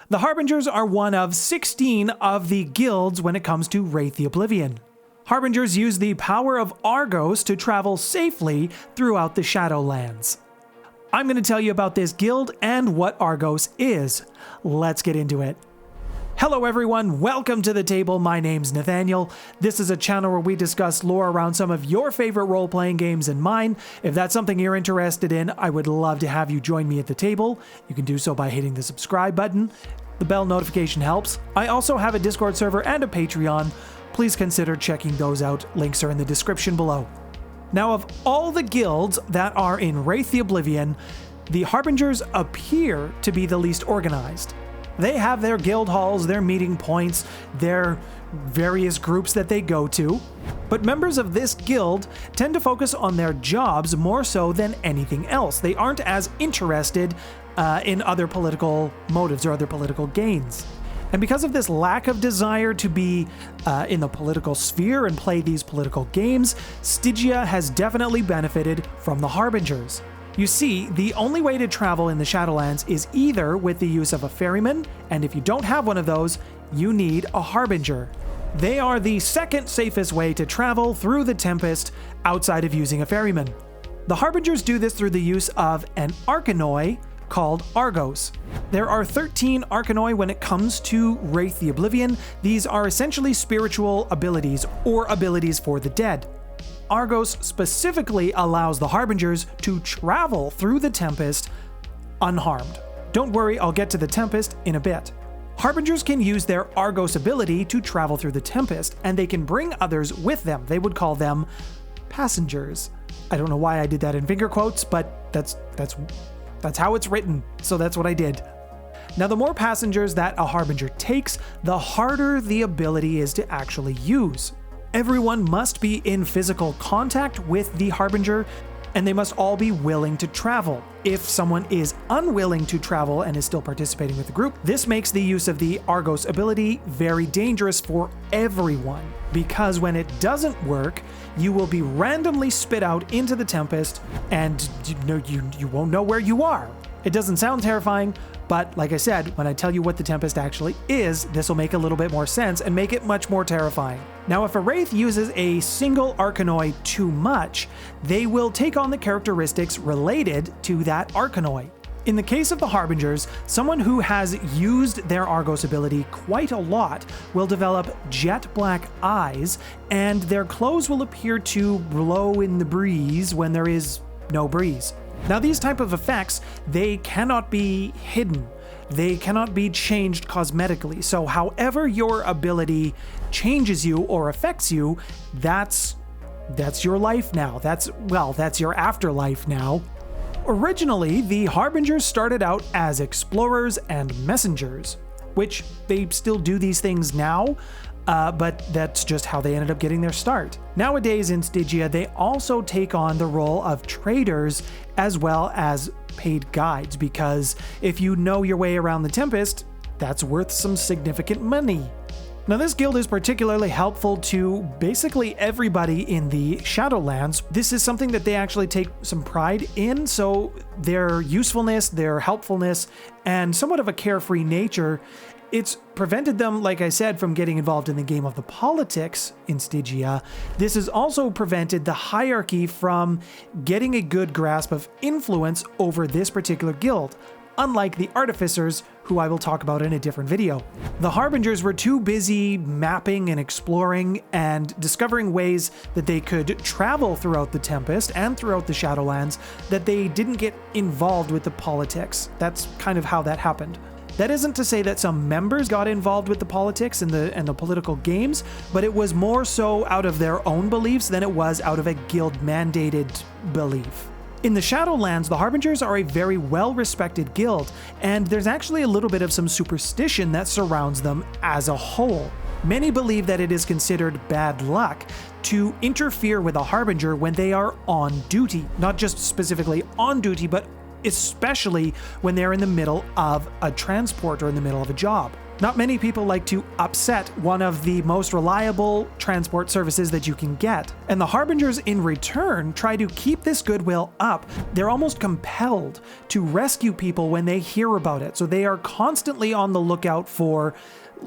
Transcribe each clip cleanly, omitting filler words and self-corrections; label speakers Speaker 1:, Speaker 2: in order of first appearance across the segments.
Speaker 1: The Harbingers are one of 16 of the guilds when it comes to Wraith The Oblivion. Harbingers use the power of Argos to travel safely throughout the Shadowlands. I'm going to tell you about this guild and what Argos is. Let's get into it. Hello everyone, welcome to the table. My name's Nathaniel. This is a channel where we discuss lore around some of your favorite role-playing games and mine. If that's something you're interested in, I would love to have you join me at the table. You can do so by hitting the subscribe button. The bell notification helps. I also have a Discord server and a Patreon. Please consider checking those out. Links are in the description below. Now, of all the guilds that are in Wraith The Oblivion, the Harbingers appear to be the least organized. They have their guild halls, their meeting points, their various groups that they go to, but members of this guild tend to focus on their jobs more so than anything else. They aren't as interested in other political motives or other political gains. And because of this lack of desire to be in the political sphere and play these political games, Stygia has definitely benefited from the Harbingers. You see, the only way to travel in the Shadowlands is either with the use of a ferryman, and if you don't have one of those, you need a Harbinger. They are the second safest way to travel through the Tempest outside of using a ferryman. The Harbingers do this through the use of an Arcanoi called Argos. There are 13 Arcanoi when it comes to Wraith The Oblivion. These are essentially spiritual abilities or abilities for the dead. Argos specifically allows the Harbingers to travel through the Tempest unharmed. Don't worry, I'll get to the Tempest in a bit. Harbingers can use their Argos ability to travel through the Tempest, and they can bring others with them. They would call them passengers. I don't know why I did that in finger quotes, but that's how it's written, so that's what I did. Now, the more passengers that a Harbinger takes, the harder the ability is to actually use. Everyone must be in physical contact with the Harbinger, and they must all be willing to travel. If someone is unwilling to travel and is still participating with the group, this makes the use of the Argos ability very dangerous for everyone, because when it doesn't work, you will be randomly spit out into the Tempest, and you won't know where you are. It doesn't sound terrifying, but like I said, when I tell you what the Tempest actually is, this will make a little bit more sense and make it much more terrifying. Now, if a Wraith uses a single Arcanoi too much, they will take on the characteristics related to that Arcanoi. In the case of the Harbingers, someone who has used their Argos ability quite a lot will develop jet black eyes, and their clothes will appear to blow in the breeze when there is no breeze. Now, these type of effects, they cannot be hidden. They cannot be changed cosmetically. So however your ability changes you or affects you, that's your life now. That's your afterlife now. Originally, the Harbingers started out as explorers and messengers, which they still do these things now, but that's just how they ended up getting their start. Nowadays in Stygia, they also take on the role of traders as well as paid guides, because if you know your way around the Tempest, that's worth some significant money. Now, this guild is particularly helpful to basically everybody in the Shadowlands. This is something that they actually take some pride in, so their usefulness, their helpfulness, and somewhat of a carefree nature, it's prevented them, like I said, from getting involved in the game of the politics in Stygia. This has also prevented the hierarchy from getting a good grasp of influence over this particular guild, unlike the Artificers, who I will talk about in a different video. The Harbingers were too busy mapping and exploring and discovering ways that they could travel throughout the Tempest and throughout the Shadowlands that they didn't get involved with the politics. That's kind of how that happened. That isn't to say that some members got involved with the politics and the political games, but it was more so out of their own beliefs than it was out of a guild-mandated belief. In the Shadowlands, the Harbingers are a very well-respected guild, and there's actually a little bit of some superstition that surrounds them as a whole. Many believe that it is considered bad luck to interfere with a Harbinger when they are on duty. Not just specifically on duty, but especially when they're in the middle of a transport or in the middle of a job. Not many people like to upset one of the most reliable transport services that you can get, and the Harbingers in return try to keep this goodwill up. They're almost compelled to rescue people when they hear about it, so they are constantly on the lookout for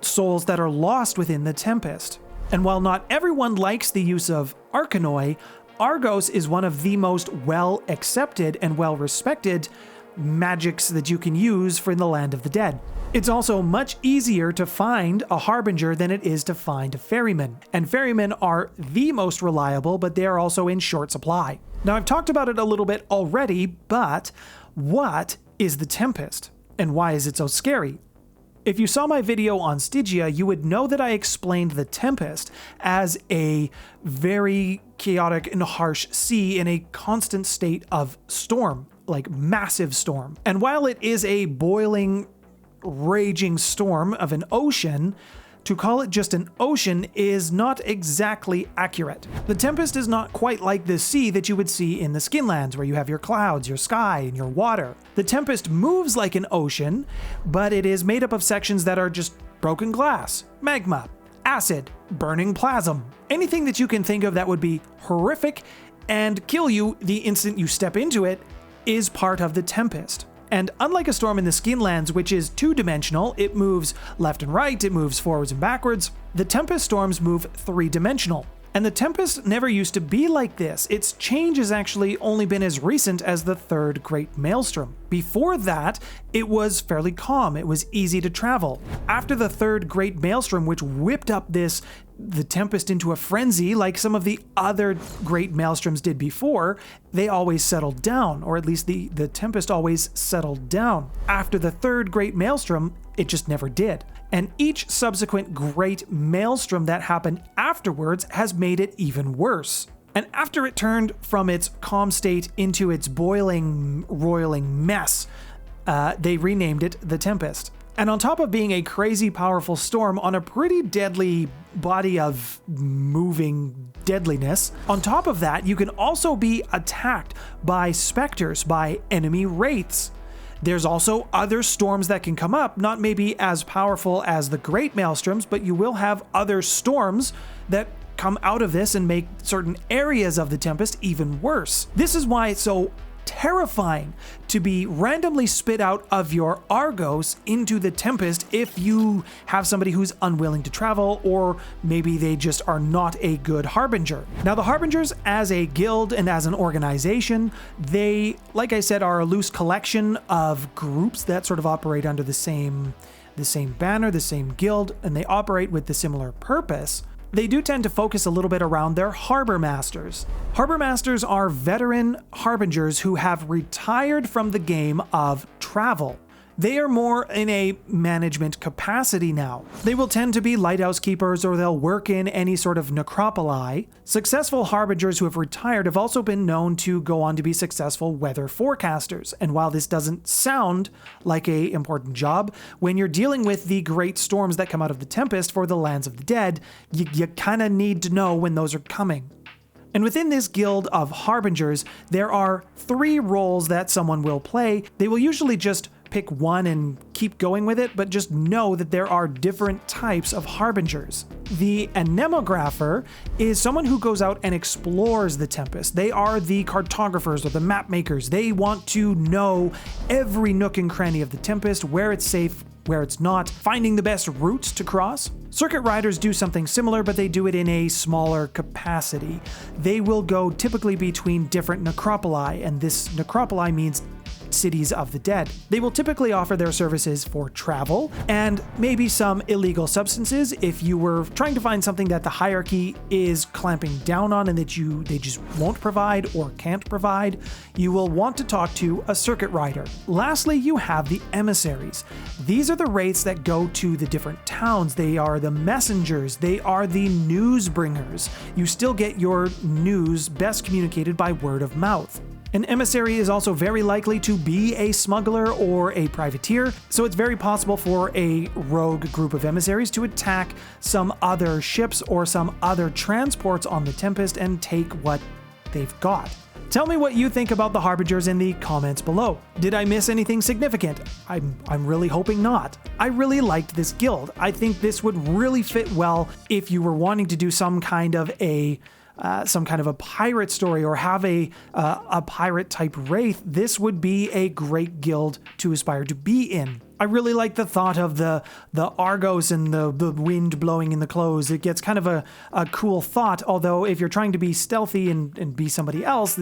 Speaker 1: souls that are lost within the Tempest. And while not everyone likes the use of Arcanoi, Argos is one of the most well-accepted and well-respected magics that you can use for the Land of the Dead. It's also much easier to find a Harbinger than it is to find a ferryman, and ferrymen are the most reliable, but they are also in short supply. Now, I've talked about it a little bit already, but what is the Tempest, and why is it so scary? If you saw my video on Stygia, you would know that I explained the Tempest as a very chaotic and harsh sea in a constant state of storm, like massive storm. And while it is a boiling, raging storm of an ocean, to call it just an ocean is not exactly accurate. The Tempest is not quite like the sea that you would see in the Skinlands, where you have your clouds, your sky, and your water. The Tempest moves like an ocean, but it is made up of sections that are just broken glass, magma, acid, burning plasm, anything that you can think of that would be horrific and kill you the instant you step into it is part of the Tempest. And unlike a storm in the Skinlands, which is two-dimensional, it moves left and right, it moves forwards and backwards, the Tempest storms move three-dimensional. And the Tempest never used to be like this. Its change has actually only been as recent as the third Great Maelstrom. Before that, it was fairly calm, it was easy to travel. After the third Great Maelstrom, which whipped up the Tempest into a frenzy like some of the other Great Maelstroms did before, they always settled down, or at least the Tempest always settled down. After the third Great Maelstrom, it just never did. And each subsequent Great Maelstrom that happened afterwards has made it even worse. And after it turned from its calm state into its boiling, roiling mess, they renamed it the Tempest. And on top of being a crazy powerful storm on a pretty deadly body of moving deadliness, on top of that, you can also be attacked by specters, by enemy wraiths. There's also other storms that can come up, not maybe as powerful as the Great Maelstroms, but you will have other storms that come out of this and make certain areas of the Tempest even worse. This is why it's so terrifying to be randomly spit out of your Argos into the Tempest if you have somebody who's unwilling to travel, or maybe they just are not a good Harbinger. Now, the Harbingers as a guild and as an organization, they, like I said, are a loose collection of groups that sort of operate under the same banner, the same guild, and they operate with the similar purpose. They do tend to focus a little bit around their Harbor Masters. Harbor Masters are veteran Harbingers who have retired from the game of travel. They are more in a management capacity now. They will tend to be lighthouse keepers, or they'll work in any sort of necropoli. Successful Harbingers who have retired have also been known to go on to be successful weather forecasters. And while this doesn't sound like an important job, when you're dealing with the great storms that come out of the Tempest for the Lands of the Dead, you kind of need to know when those are coming. And within this guild of Harbingers, there are 3 roles that someone will play. They will usually just pick one and keep going with it, but just know that there are different types of Harbingers. The Anemographer is someone who goes out and explores the Tempest. They are the cartographers or the map makers. They want to know every nook and cranny of the Tempest, where it's safe, where it's not, finding the best routes to cross. Circuit riders do something similar, but they do it in a smaller capacity. They will go typically between different necropoli, and this necropoli means cities of the dead. They will typically offer their services for travel and maybe some illegal substances if you were trying to find something that the hierarchy is clamping down on and that they just won't provide or can't provide. You will want to talk to a circuit rider. Lastly, you have the Emissaries. These are the wraiths that go to the different towns. They are the messengers. They are the news bringers. You still get your news best communicated by word of mouth. An emissary is also very likely to be a smuggler or a privateer, so it's very possible for a rogue group of emissaries to attack some other ships or some other transports on the Tempest and take what they've got. Tell me what you think about the Harbingers in the comments below. Did I miss anything significant? I'm really hoping not. I really liked this guild. I think this would really fit well if you were wanting to do some kind of a pirate story or have a pirate type wraith. This would be a great guild to aspire to be in. I really like the thought of the Argos and the wind blowing in the clothes. It gets kind of a cool thought, although if you're trying to be stealthy and be somebody else,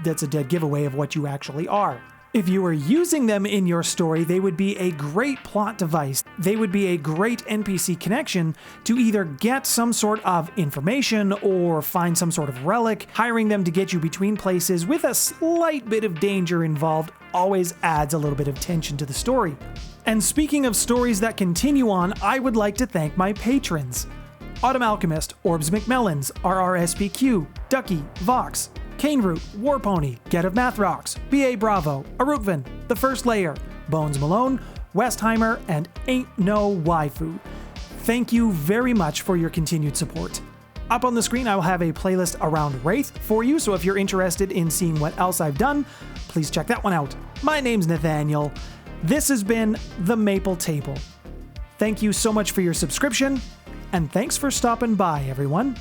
Speaker 1: that's a dead giveaway of what you actually are. If you were using them in your story, they would be a great plot device. They would be a great NPC connection to either get some sort of information or find some sort of relic. Hiring them to get you between places with a slight bit of danger involved always adds a little bit of tension to the story. And speaking of stories that continue on, I would like to thank my patrons. Autumn Alchemist, Orbs McMellans, RRSPQ, Ducky, Vox, Cane Root, Warpony, Get of Mathrox, BA Bravo, Arukvin, The First Layer, Bones Malone, Westheimer, and Ain't No Waifu. Thank you very much for your continued support. Up on the screen, I will have a playlist around Wraith for you, so if you're interested in seeing what else I've done, please check that one out. My name's Nathaniel. This has been The Maple Table. Thank you so much for your subscription, and thanks for stopping by, everyone.